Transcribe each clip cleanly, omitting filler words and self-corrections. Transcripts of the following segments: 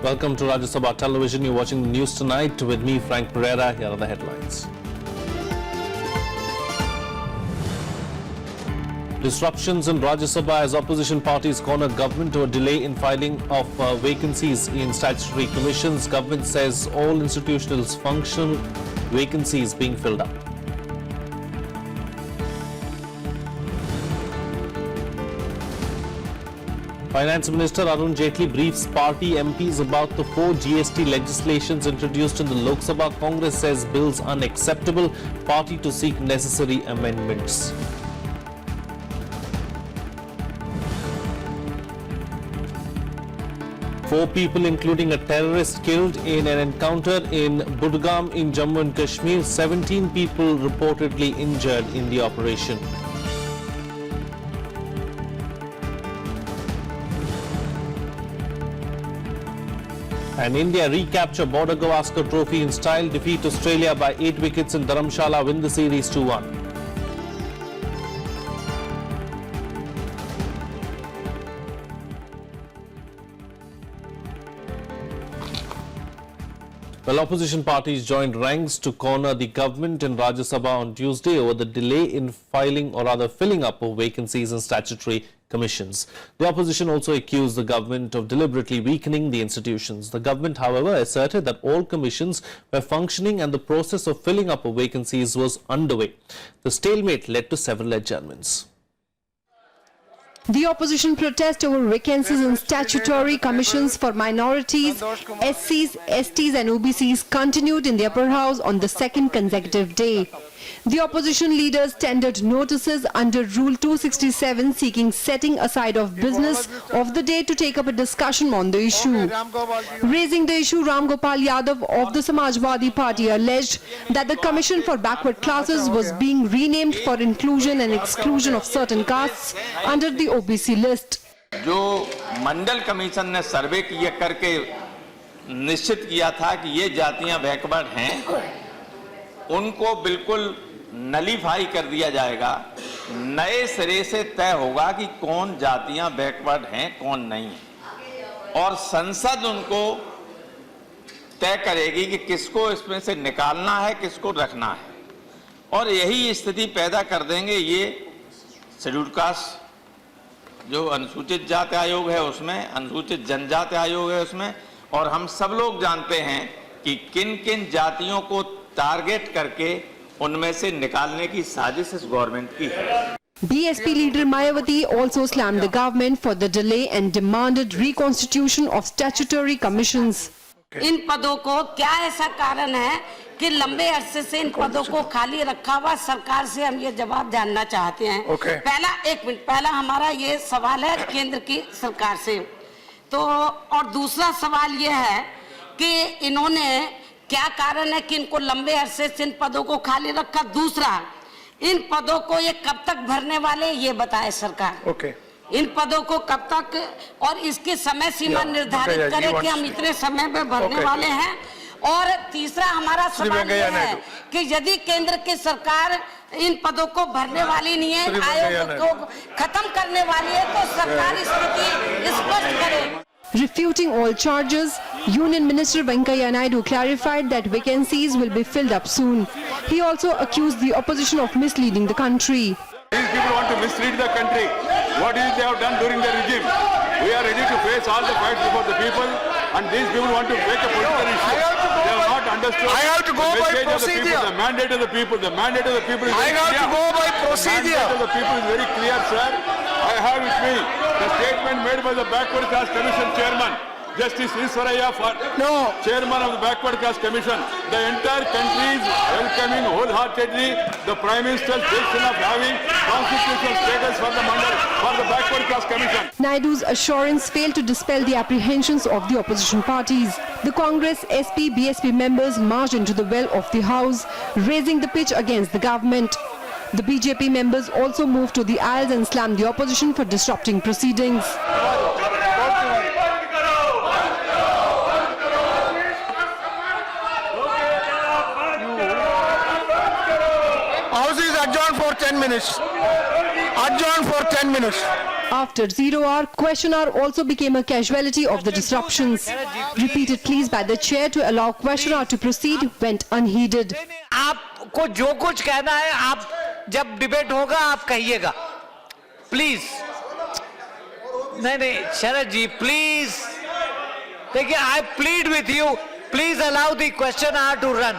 Welcome to Rajya Sabha Television. You're watching the news tonight with me, Frank Pereira. Here are the headlines. Disruptions in Rajya Sabha as opposition parties corner government over delay in filing of vacancies in statutory commissions. Government says all institutions function, vacancies being filled up. Finance Minister Arun Jaitley briefs party MPs about the 4 GST legislations introduced in the Lok Sabha. Congress says bills unacceptable. Party to seek necessary amendments. Four people, including a terrorist, killed in an encounter in Budgam in Jammu and Kashmir. 17 people reportedly injured in the operation. And India recapture Border Gavaskar Trophy in style, defeat Australia by 8 wickets in Dharamshala, win the series 2-1. Well, opposition parties joined ranks to corner the government in Rajya Sabha on Tuesday over the delay in filing or rather filling up of vacancies in statutory commissions. The opposition also accused the government of deliberately weakening the institutions. The government, however, asserted that all commissions were functioning and the process of filling up of vacancies was underway. The stalemate led to several adjournments. The opposition protest over vacancies in statutory commissions for minorities, SCs, STs and OBCs continued in the upper house on the second consecutive day. The opposition leaders tendered notices under Rule 267 seeking setting aside of business of the day to take up a discussion on the issue. Raising the issue, Ram Gopal Yadav of the Samajwadi Party alleged that the Commission for Backward Classes was being renamed for inclusion and exclusion of certain castes under the OBC list. जो मंडल commission ने सर्वे किया करके निश्चित किया था कि ये जातियां बैकवर्ड हैं, उनको बिल्कुल नलीफाई कर दिया जाएगा। नए सिरे से तय होगा कि कौन जातियां बैकवर्ड हैं, कौन नहीं है, और संसद उनको तय करेगी कि किसको इसमें से निकालना है, किसको रखना है। और यही स्थिति पैदा कर देंगे ये शेड्यूल्ड कास्ट जो अनुसूचित जाति आयोग है उसमें, अनुसूचित जनजाति आयोग है उसमें, और हम सब लोग जानते हैं कि किन किन जातियों को टारगेट करके उनमें से निकालने की साजिश इस गवर्नमेंट की है। BSP leader Mayawati also slammed the government for the delay and demanded reconstitution of statutory commissions. इन पदों को क्या ऐसा कारण है कि लंबे अरसे से इन पदों को खाली रखा हुआ, सरकार से हम ये जवाब जानना चाहते हैं। पहला एक मिनट पहला हमारा ये सवाल है केंद्र की सरकार से, तो और दूसरा सवाल ये है कि इन्होंने क्या कारण है कि इनको लंबे अरसे से इन पदों को खाली रखा। दूसरा, इन पदों को ये कब तक भरने वाले ये बताए सरकार। इन पदों को कब तक और इसकी समय सीमा निर्धारित करे कि हम इतने समय में भरने वाले हैं। और तीसरा हमारा सवाल ये है कि यदि केंद्र की सरकार इन पदों को भरने वाली नहीं है, आयोग को खत्म करने वाली है, तो सरकार स्थिति स्पष्ट करे। Refuting all charges, Union Minister Venkaiah Naidu clarified that vacancies will be filled up soon. He also accused the opposition of misleading the country. These people want to mislead the country. What is it they have done during the regime? We are ready to face all the fights before the people, and these people want to make a political issue. They have not understood. I have to go by procedure. The mandate of the people. The mandate of the people is I very have clear. to go by procedure. The mandate of the people is very clear, sir. I have with me the statement made by the Backward Class Commission Chairman, Justice Iswaraya, Chairman of the Backward Class Commission. The entire country is welcoming wholeheartedly the Prime Minister's decision of having constitutional status for the Mandal, for the Backward Class Commission. Naidu's assurance failed to dispel the apprehensions of the opposition parties. The Congress, SP, BSP members marched into the well of the House, raising the pitch against the government. The BJP members also moved to the aisles and slammed the opposition for disrupting proceedings. House is adjourned for 10 minutes. Adjourned for 10 minutes. After 0 hour, question hour also became a casualty of the disruptions. Repeated pleas by the chair to allow question hour to proceed went unheeded. आपको जो कुछ कहना है आप जब debate होगा आप कहिएगा प्लीज नहीं शरद जी प्लीज देखिए I plead with you please allow the question hour to run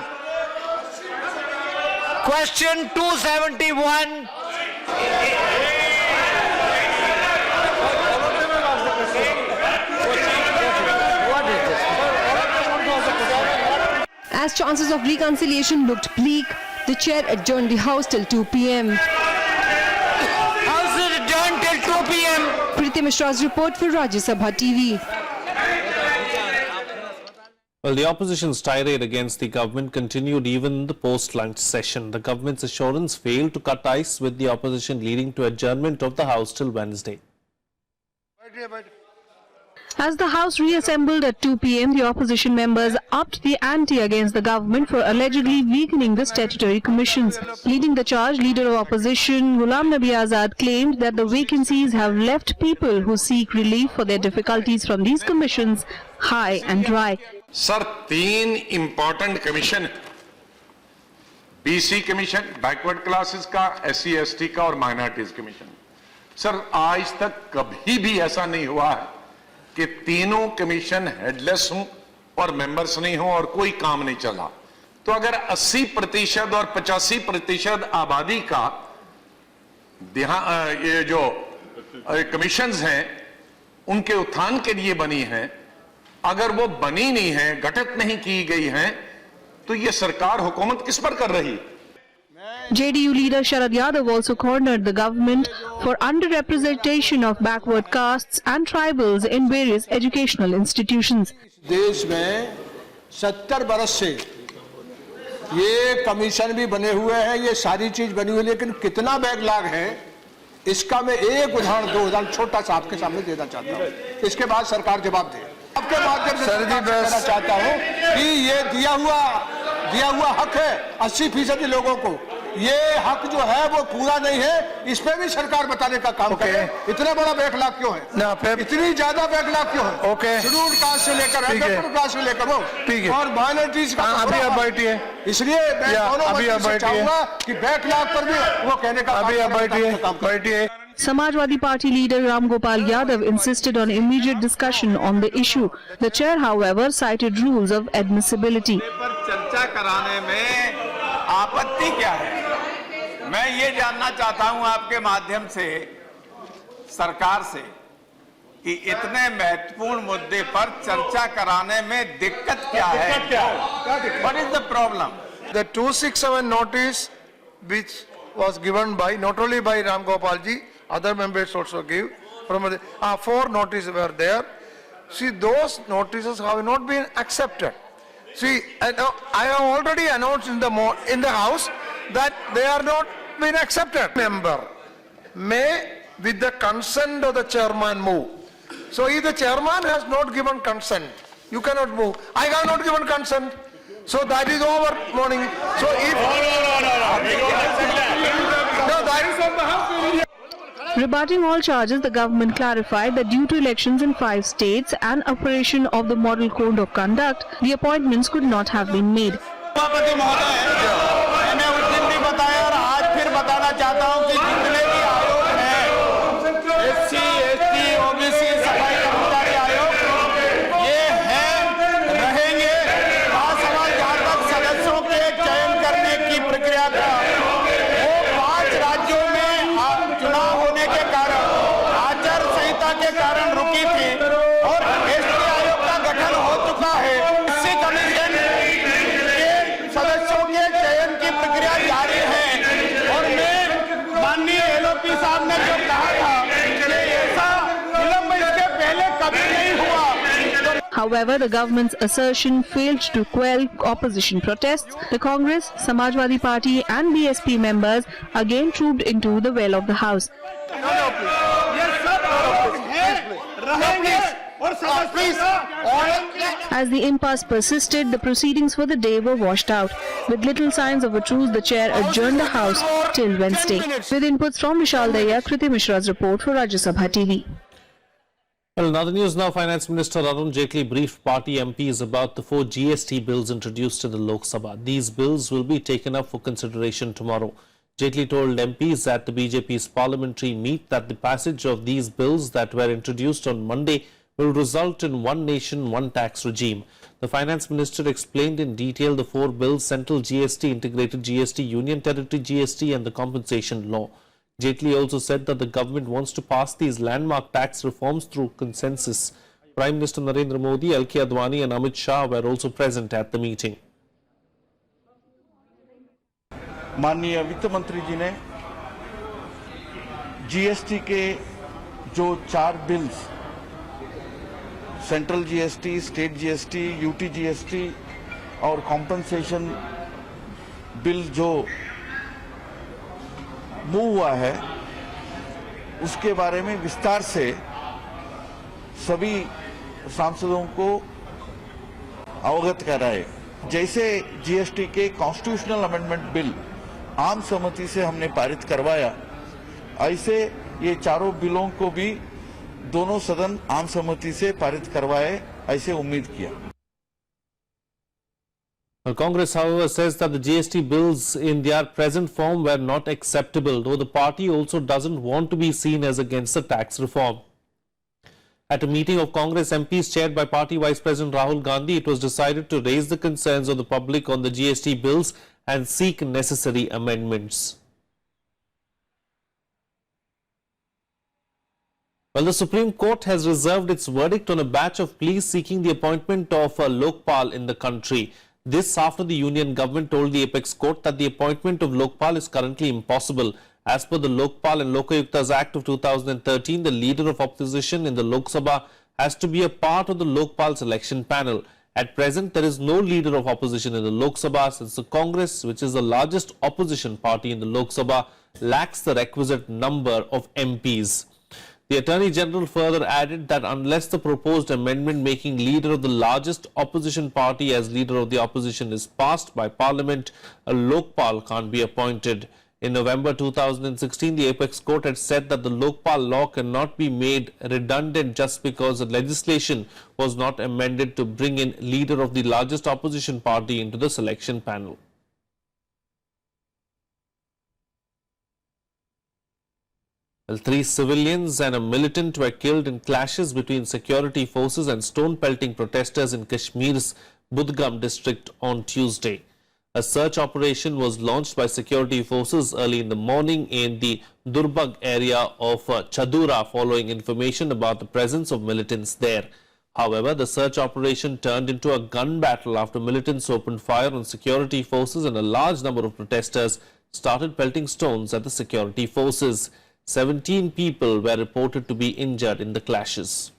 question 271 As chances of reconciliation looked bleak, the chair adjourned the House till 2 p.m. House is adjourned till 2 p.m. Preeti Mishra's report for Rajya Sabha TV. Well, the opposition's tirade against the government continued even in the post-lunch session. The government's assurance failed to cut ice with the opposition, leading to adjournment of the House till Wednesday. As the House reassembled at 2 p.m., the opposition members upped the ante against the government for allegedly weakening the statutory commissions. Leading the charge, Leader of Opposition Ghulam Nabi Azad claimed that the vacancies have left people who seek relief for their difficulties from these commissions high and dry. Sir 3 important commission BC commission, backward classes का, SC ST का और minorities commission. Sir आज तक कभी भी ऐसा नहीं हुआ है कि तीनों कमीशन हेडलेस हों और मेंबर्स नहीं हों और कोई काम नहीं चला। तो अगर 80% और 85% आबादी का ये जो कमीशंस हैं उनके उत्थान के लिए बनी हैं, अगर वो बनी नहीं है, गठित नहीं की गई हैं, तो ये सरकार हुकूमत किस पर कर रही? JDU leader Sharad Yadav also cornered the government for underrepresentation of backward castes and tribals in various educational institutions. देश में 70 बरस से ये कमीशन भी बने हुए हैं, ये सारी चीज बनी हुई, लेकिन कितना बैकलॉग है इसका मैं एक उदाहरण छोटा सा आपके सामने देना चाहता हूँ। इसके बाद सरकार जवाब दे। आपके माध्यम से कहना चाहता हूँ कि ये दिया हुआ हक है 80% लोगों को, ये हक जो है वो पूरा नहीं है, इस पे भी सरकार बताने का काम करे। इतना बड़ा बैकलॉग क्यों है, इतनी ज्यादा बैकलॉग क्यों है? शेड्यूल्ड कास्ट से लेकर बैकवर्ड कास्ट से लेकर वो और माइनॉरिटीज का अभी अब बैठिए, इसलिए मैं दोनों मंत्री से चाहूंगा कि बैकलॉग पर भी वो कहने का बैठिए। Samajwadi Party leader Ram Gopal Yadav insisted on immediate discussion on the issue. The chair, however, cited rules of admissibility. पर चर्चा कराने में आपत्ति क्या है? मैं ये जानना चाहता हूं आपके माध्यम से सरकार से कि इतने महत्वपूर्ण मुद्दे पर चर्चा कराने में दिक्कत क्या है? What is the problem? The 267 notice which was given by not only by Ram Gopal ji, other members also give from 4 notices were there. See, those notices have not been accepted. See, I have already announced in the house that they are not been accepted. Member may, with the consent of the chairman, move. So if the chairman has not given consent, you cannot move. I have not given consent. So that is over morning. So if no, that is on the house. Rebutting all charges, the government clarified that due to elections in 5 states and operation of the Model Code of Conduct, the appointments could not have been made. सभापति महोदय, मैंने उस दिन भी बताया और आज फिर बताना चाहता हूं कि जितने भी आयोग हैं, एससी, एसटी, ओबीसी, सफाई कर्मचारी आयोग, ये हैं, रहेंगे। वहाँ सवाल जहाँ तक सदस्यों के चयन करने की प्रक्रिया का, वो 5 राज्यों में चुनाव होने के कारण, आचार संहिता के कारण रुकी थी और एसटी आयोग का गठन हो चुका है। इसी कमीशन के सदस्यों के चयन की प्रक्रिया जारी है और मैं माननीय एलओपी साहब ने जो कहा था कि ऐसा विलंब इसके पहले कभी नहीं हुआ। However, the government's assertion failed to quell opposition protests. The Congress, Samajwadi Party and BSP members again trooped into the well of the House. ये सब रहेंगे और As the impasse persisted, the proceedings for the day were washed out. With little signs of a truce, the chair adjourned the House till Wednesday. With inputs from Vishal Daya, Kriti Mishra's report for Rajya Sabha TV. Well, in other news now, Finance Minister Arun Jaitley briefed party MPs about the 4 GST bills introduced in the Lok Sabha. These bills will be taken up for consideration tomorrow. Jaitley told MPs at the BJP's parliamentary meet that the passage of these bills that were introduced on Monday will result in one nation, one tax regime. The Finance Minister explained in detail the 4 bills: Central GST, Integrated GST, Union Territory GST and the Compensation Law. Jaitley also said that the government wants to pass these landmark tax reforms through consensus. Prime Minister Narendra Modi, L.K. Advani and Amit Shah were also present at the meeting. माननीय वित्त मंत्री जी ने GST के जो 4 bills, central GST, state GST, UT GST और compensation bill जो move हुआ है, उसके बारे में विस्तार से सभी सांसदों को अवगत कराए। जैसे जीएसटी के कॉन्स्टिट्यूशनल अमेंडमेंट बिल आम सहमति से हमने पारित करवाया, ऐसे ये चारों बिलों को भी दोनों सदन आम सहमति से पारित करवाए, ऐसे उम्मीद किया। Congress, however, says that the GST bills in their present form were not acceptable, though the party also doesn't want to be seen as against the tax reform. At a meeting of Congress MPs chaired by Party Vice President Rahul Gandhi, it was decided to raise the concerns of the public on the GST bills and seek necessary amendments. Well, the Supreme Court has reserved its verdict on a batch of pleas seeking the appointment of a Lokpal in the country. This after the Union government told the Apex Court that the appointment of Lokpal is currently impossible. As per the Lokpal and Lokayuktas Act of 2013, the leader of opposition in the Lok Sabha has to be a part of the Lokpal selection panel. At present, there is no leader of opposition in the Lok Sabha since the Congress, which is the largest opposition party in the Lok Sabha, lacks the requisite number of MPs. The Attorney General further added that unless the proposed amendment making leader of the largest opposition party as leader of the opposition is passed by Parliament, a Lokpal can't be appointed. In November 2016, the Apex Court had said that the Lokpal law cannot be made redundant just because the legislation was not amended to bring in leader of the largest opposition party into the selection panel. Well, 3 civilians and a militant were killed in clashes between security forces and stone-pelting protesters in Kashmir's Budgam district on Tuesday. A search operation was launched by security forces early in the morning in the Durbag area of Chadura following information about the presence of militants there. However, the search operation turned into a gun battle after militants opened fire on security forces and a large number of protesters started pelting stones at the security forces. 17 people were reported to be injured in the clashes.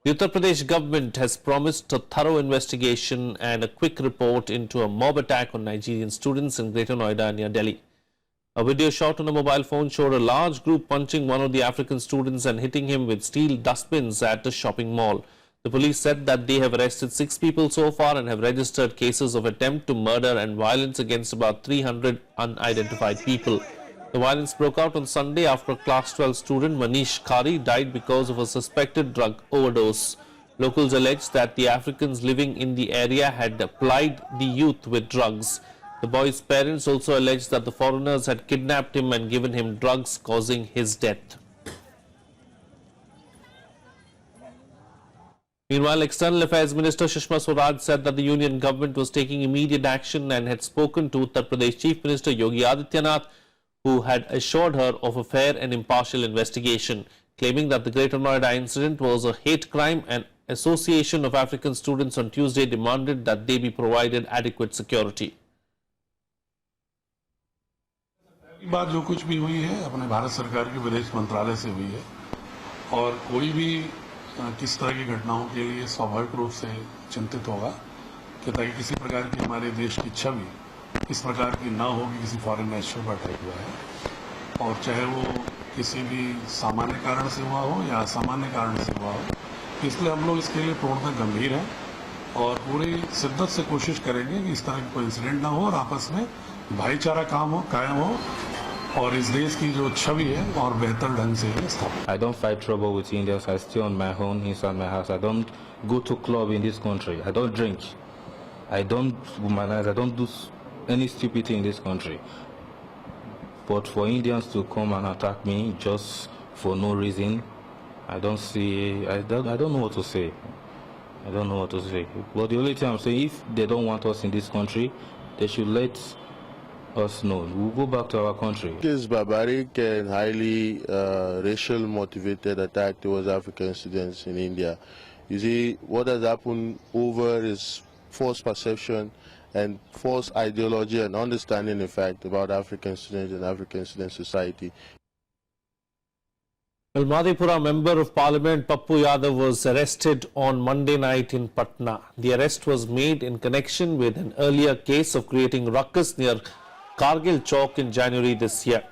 The Uttar Pradesh government has promised a thorough investigation and a quick report into a mob attack on Nigerian students in Greater Noida near Delhi. A video shot on a mobile phone showed a large group punching one of the African students and hitting him with steel dustbins at a shopping mall. The police said that they have arrested 6 people so far and have registered cases of attempt to murder and violence against about 300 unidentified people. The violence broke out on Sunday after a class 12 student, Manish Khari, died because of a suspected drug overdose. Locals alleged that the Africans living in the area had plied the youth with drugs. The boy's parents also alleged that the foreigners had kidnapped him and given him drugs, causing his death. Meanwhile, External Affairs Minister Sushma Swaraj said that the Union government was taking immediate action and had spoken to Uttar Pradesh Chief Minister Yogi Adityanath, who had assured her of a fair and impartial investigation, claiming that the Greater Noida incident was a hate crime. And Association of African Students on Tuesday demanded that they be provided adequate security. बात जो कुछ भी हुई है अपने भारत सरकार के विदेश मंत्रालय से हुई है और कोई भी किस तरह की घटनाओं के लिए स्वाभाविक रूप से चिंतित होगा कि ताकि किसी प्रकार की हमारे देश की छवि इस प्रकार की ना हो कि किसी फॉरेन नेशनल पर अटैक हुआ है और चाहे वो किसी भी सामान्य कारण से हुआ हो या असामान्य कारण से हुआ हो, इसलिए हम लोग इसके लिए पूर्णतः गंभीर हैं और पूरी शिद्दत से कोशिश करेंगे कि इस तरह की कोई इंसिडेंट ना हो और आपस में भाईचारा कायम हो और इस देश की जो छवि है और बेहतर ढंग से स्थापित। I don't fight trouble with Indians. I stay on my own inside my house. I don't go to club in this country. I don't drink. I don't womanize. I don't do any stupidity in this country. But for Indians to come and attack me just for no reason, I don't see. I don't know what to say. I don't know what to say. But the only thing I'm saying, if they don't want us in this country, they should let us know. We'll go back to our country. This barbaric and highly racial motivated attack towards African students in India. You see, what has happened over is false perception and false ideology and understanding, in fact, about African students and African student society. Well, Madhepura Member of Parliament Pappu Yadav was arrested on Monday night in Patna. The arrest was made in connection with an earlier case of creating ruckus near Kargil Chowk in January this year.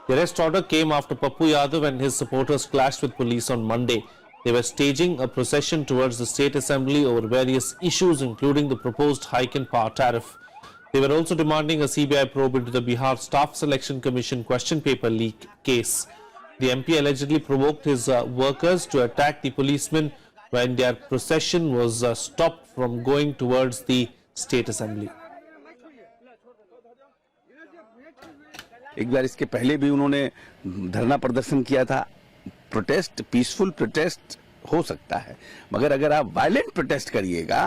The arrest order came after Pappu Yadav and his supporters clashed with police on Monday. They were staging a procession towards the State Assembly over various issues, including the proposed hike in power tariff. They were also demanding a CBI probe into the Bihar Staff Selection Commission question paper leak case. The MP allegedly provoked his workers to attack the policemen when their procession was stopped from going towards the State Assembly. एक बार इसके पहले भी उन्होंने धरना प्रदर्शन किया था। Protest peaceful protest हो सकता है, मगर अगर आप वायलेंट प्रोटेस्ट करिएगा,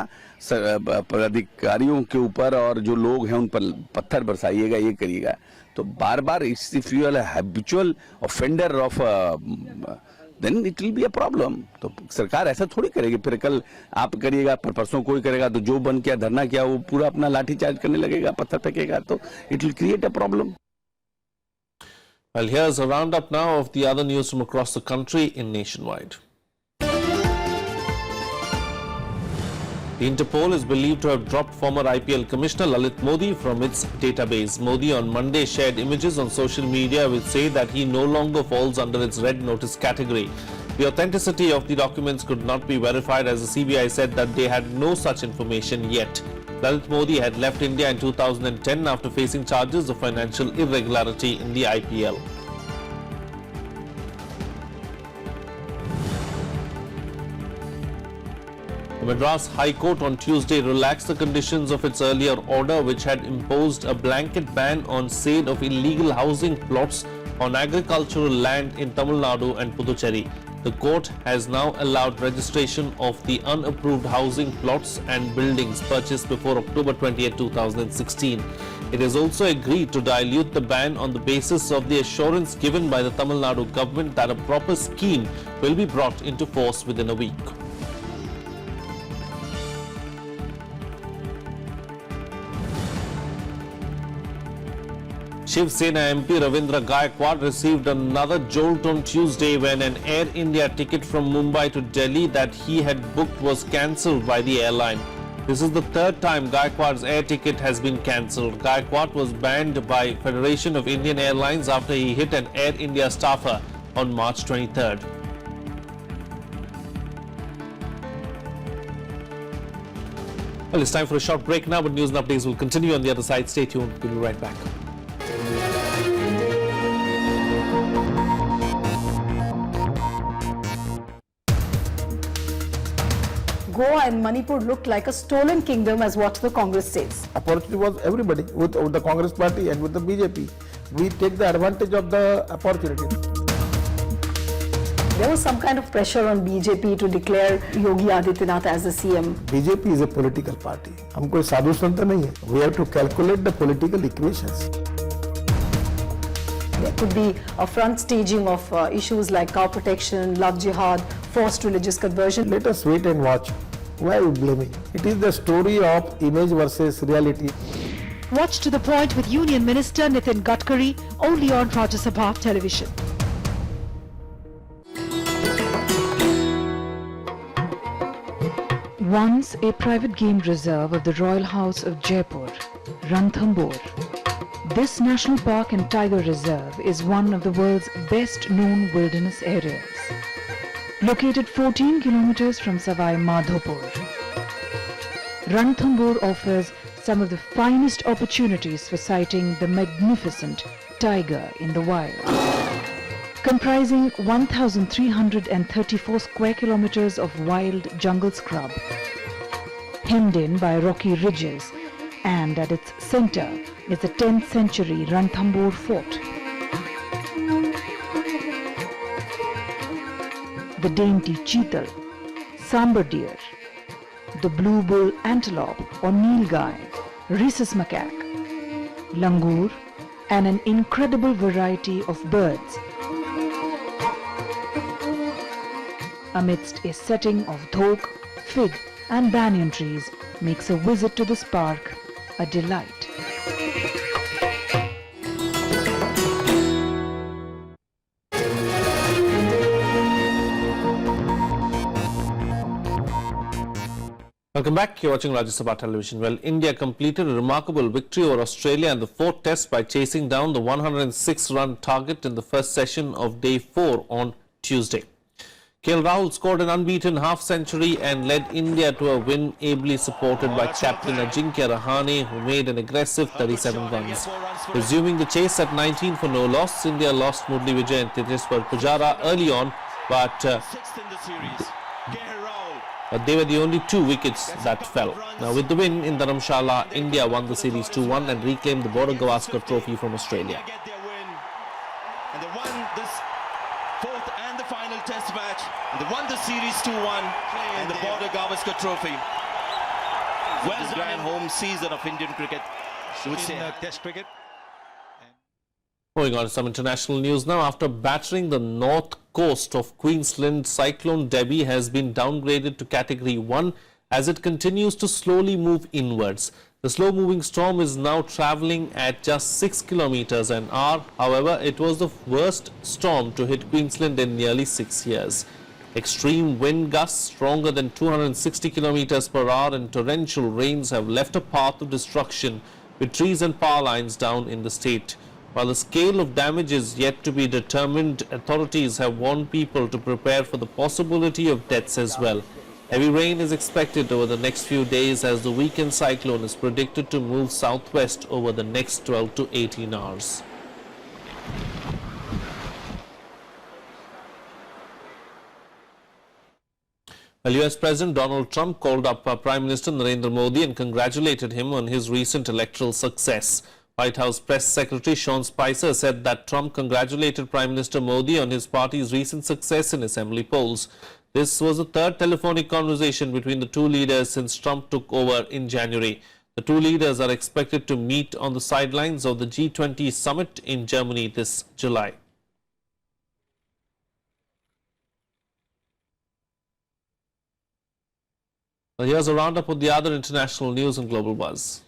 अधिकारियों के ऊपर और जो लोग हैं उन पर पत्थर बरसाइएगा, ये करिएगा, तो बार बार if you are habitual offender of then it will be a problem. तो सरकार ऐसा थोड़ी करेगी, फिर कल आप करिएगा, परसों कोई करेगा, तो जो बन किया धरना किया वो पूरा अपना लाठी चार्ज करने लगेगा, पत्थर फेंकेगा, तो it will create a problem. Well, here's a roundup now of the other news from across the country in Nationwide. The Interpol is believed to have dropped former IPL Commissioner Lalit Modi from its database. Modi on Monday shared images on social media which say that he no longer falls under its red notice category. The authenticity of the documents could not be verified as the CBI said that they had no such information yet. Lalit Modi had left India in 2010 after facing charges of financial irregularity in the IPL. The Madras High Court on Tuesday relaxed the conditions of its earlier order, which had imposed a blanket ban on sale of illegal housing plots on agricultural land in Tamil Nadu and Puducherry. The court has now allowed registration of the unapproved housing plots and buildings purchased before October 28, 2016. It has also agreed to dilute the ban on the basis of the assurance given by the Tamil Nadu government that a proper scheme will be brought into force within a week. Shiv Sena MP Ravindra Gaikwad received another jolt on Tuesday when an Air India ticket from Mumbai to Delhi that he had booked was cancelled by the airline. This is the third time Gaikwad's air ticket has been cancelled. Gaikwad was banned by Federation of Indian Airlines after he hit an Air India staffer on March 23rd. Well, it's time for a short break now, but news and updates will continue on the other side. Stay tuned. We'll be right back. Goa and Manipur looked like a stolen kingdom as what the Congress says. Opportunity was everybody, with the Congress party and with the BJP. We take the advantage of the opportunity. There was some kind of pressure on BJP to declare Yogi Adityanath as the CM. BJP is a political party. हम कोई साधु संत नहीं है. We have to calculate the political equations. There could be a front staging of issues like cow protection, love jihad, forced religious conversion. Let us wait and watch. Why are you blaming? It is the story of image versus reality. Watch To The Point with Union Minister Nitin Gadkari only on Rajya Sabha television. Once a private game reserve of the Royal House of Jaipur, Ranthambore. This national park and tiger reserve is one of the world's best known wilderness areas. Located 14 kilometers from Savai Madhopur, Ranthambore offers some of the finest opportunities for sighting the magnificent tiger in the wild. Comprising 1,334 square kilometers of wild jungle scrub, hemmed in by rocky ridges, and at its center is the 10th century Ranthambore fort. The dainty cheetal, sambar deer, the blue bull antelope or nilgai, rhesus macaque, langur, and an incredible variety of birds. Amidst a setting of dhok, fig and banyan trees makes a visit to this park a delight. Welcome back. You're watching Rajya Sabha Television. Well, India completed a remarkable victory over Australia in the fourth test by chasing down the 106-run target in the first session of day 4 on Tuesday. KL Rahul scored an unbeaten half-century and led India to a win, ably supported by captain Ajinkya Rahane, who made an aggressive 37 runs. Resuming the chase at 19 for no loss, India lost Murli Vijay and Tejaswar Pujara early on, but they were the only 2 wickets that fell. Now, with the win in Dharamshala, India won the series 2-1 and reclaimed the Border Gavaskar Trophy from Australia. And they won this fourth and the final test match. And they won the series 2-1 and the Border Gavaskar Trophy. Well, the grand home season of Indian cricket, I would say. Test cricket. Moving on to some international news now. After battering the north coast of Queensland, Cyclone Debbie has been downgraded to Category 1 as it continues to slowly move inwards. The slow-moving storm is now travelling at just 6 kilometers an hour. However, it was the worst storm to hit Queensland in nearly 6 years. Extreme wind gusts stronger than 260 kilometers per hour and torrential rains have left a path of destruction with trees and power lines down in the state. While the scale of damage is yet to be determined, authorities have warned people to prepare for the possibility of deaths as well. Heavy rain is expected over the next few days as the weekend cyclone is predicted to move southwest over the next 12 to 18 hours. Well, US President Donald Trump called up Prime Minister Narendra Modi and congratulated him on his recent electoral success. White House Press Secretary Sean Spicer said that Trump congratulated Prime Minister Modi on his party's recent success in assembly polls. This was the third telephonic conversation between the two leaders since Trump took over in January. The two leaders are expected to meet on the sidelines of the G20 summit in Germany this July. Well, here's a roundup of the other international news and global buzz.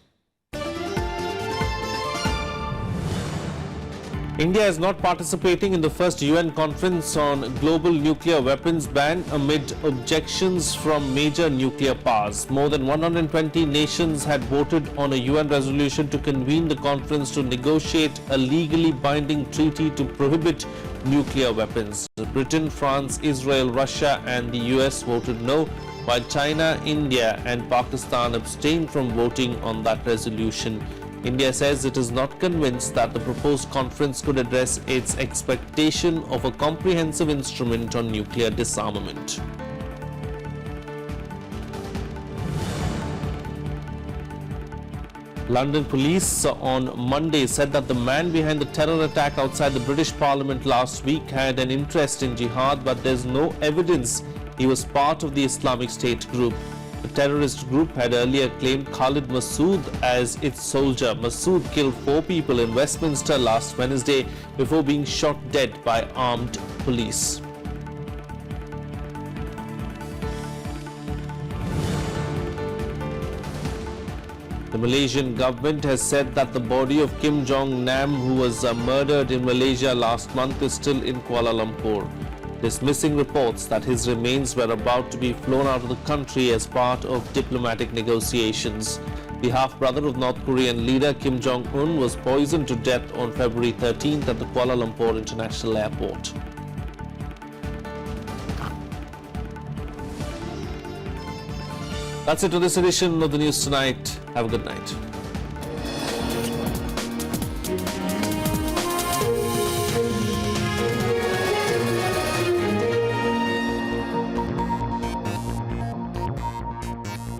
India is not participating in the first UN conference on global nuclear weapons ban amid objections from major nuclear powers. More than 120 nations had voted on a UN resolution to convene the conference to negotiate a legally binding treaty to prohibit nuclear weapons. Britain, France, Israel, Russia and the US voted no, while China, India and Pakistan abstained from voting on that resolution. India says it is not convinced that the proposed conference could address its expectation of a comprehensive instrument on nuclear disarmament. London police on Monday said that the man behind the terror attack outside the British Parliament last week had an interest in jihad, but there's no evidence he was part of the Islamic State group. The terrorist group had earlier claimed Khalid Masood as its soldier. Masood killed 4 people in Westminster last Wednesday before being shot dead by armed police. The Malaysian government has said that the body of Kim Jong-nam, who was murdered in Malaysia last month, is still in Kuala Lumpur, dismissing reports that his remains were about to be flown out of the country as part of diplomatic negotiations. The half-brother of North Korean leader Kim Jong-un was poisoned to death on February 13th at the Kuala Lumpur International Airport. That's it for this edition of the News Tonight. Have a good night.